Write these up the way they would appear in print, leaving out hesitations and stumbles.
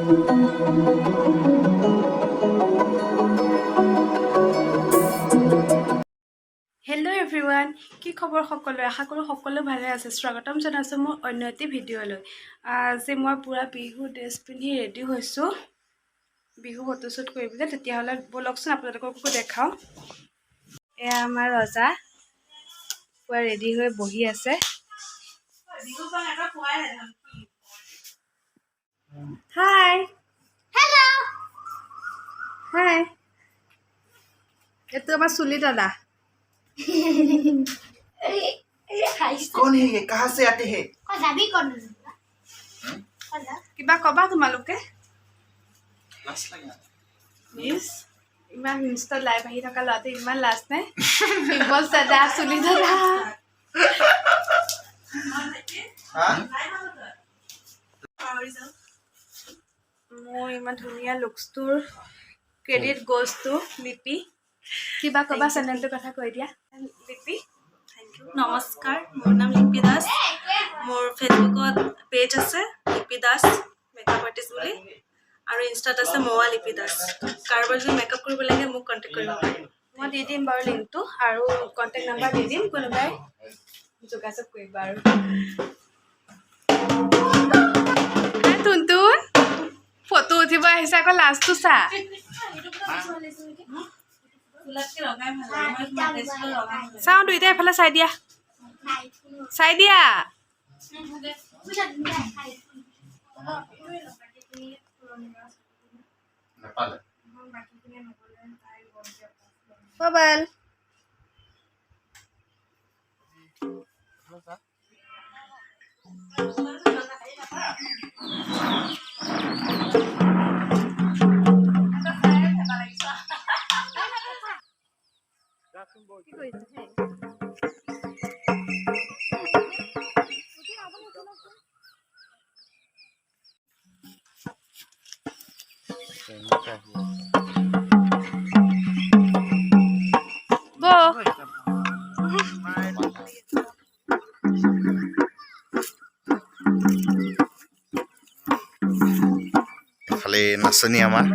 Hello' everyone, কি খবৰ সকলোৰে? আশা কৰোঁ সকলো ভালে আছে। স্বাগতম জনাইছোঁ মোৰ অন্য এটি ভিডিঅ'লৈ। আজি মই পূৰা বিহু ড্ৰেছ পিন্ধি ৰেডি হৈছোঁ বিহু ফটোশ্বুট কৰিবলৈ। তেতিয়াহ'লে ব'লকচোন আপোনালোককো দেখাওঁ। এয়া আমাৰ ৰজা পূৰা ৰেডি হৈ বহি আছে। হাই হাই, এইটো আমাৰ চুলি দাদা। कौन है ये? कहाँ से आते हैं? কিবা কবা তোমালোকে? ইমান ইনষ্টাত লাইভ আহি থকা ল'ৰাটো ইমান লাজ নাই। পিম্পলছ দাদা, চুলি দাদা। মোৰ ইমান ধুনীয়া লুকছটোৰ ক্ৰেডিট গ'জ টু লিপি। কিবা কবা চেনেলটোৰ কথা কৈ দিয়া লিপি। নমস্কাৰ, মোৰ নাম লিপি দাস। মোৰ ফেচবুকত পেজ আছে লিপি দাস মেকআপ আৰ্টিষ্ট বুলি, আৰু ইনষ্টাত আছে মৌৱা লিপি দাস। কাৰোবাৰ যদি মেকআপ কৰিব লাগে মোক কণ্টেক্ট কৰিব পাৰে। মই দি দিম বাৰু লিংকটো আৰু কণ্টেক্ট নাম্বাৰ দি দিম, কোনোবাই যোগাযোগ কৰিবা। আৰু টুনটুন ফটো উঠিব আহিছে, আকৌ লাজটো চা। চাওঁ দুইটাই এফালে চাই দিয়া, চাই দিয়া। বাবাল খালি নাচনি আমাৰ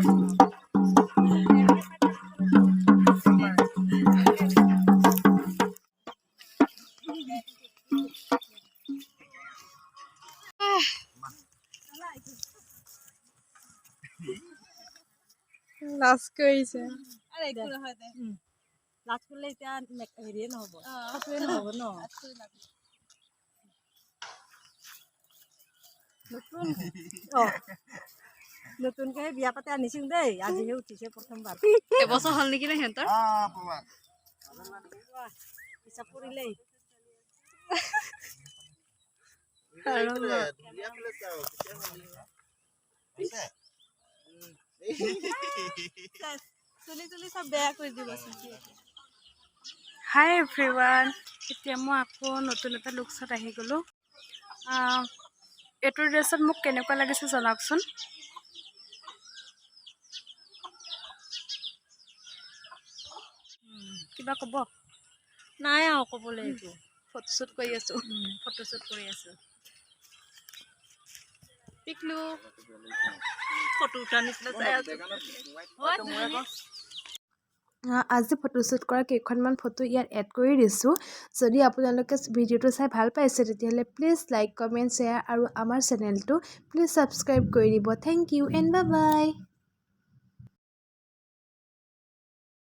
লাজ কৰিছে। লাজ কৰিলে এতিয়া হেৰিয়ে নহ'ব, ফটোৱে নহ'ব ন। নতুনকৈ বিয়া পাতি আনিছিল দেই, আজিহে উঠিছে প্ৰথমবাৰ। এবছৰ হ'ল নেকি ন সিহঁতৰ? হিচাপ কৰিলেই চুলি তুলি চব বেয়া কৰি দিবচোন। হাই এভৰিৱান, এতিয়া মই আকৌ নতুন এটা লুকছত আহি গ'লোঁ। এইটো ড্ৰেছত মোক কেনেকুৱা লাগিছে জনাওকচোন। কিবা ক'ব? নাই আৰু ক'বলৈ একো। ফটোশ্বুট কৰি আছোঁ। ফটোশ্বুট কৰি আছোঁ। পিকলু ফটো উঠাৰ নিচিনা চাই আছোঁ। আজি ফটোশ্বুট কৰা কেইখনমান ফটো ইয়াত এড কৰি দিছোঁ। যদি আপোনালোকে ভিডিঅ'টো চাই ভাল পাইছে তেতিয়াহ'লে প্লিজ লাইক, কমেণ্ট, শ্বেয়াৰ আৰু আমাৰ চেনেলটো প্লিজ ছাবস্ক্ৰাইব কৰি দিব। Thank you and bye by.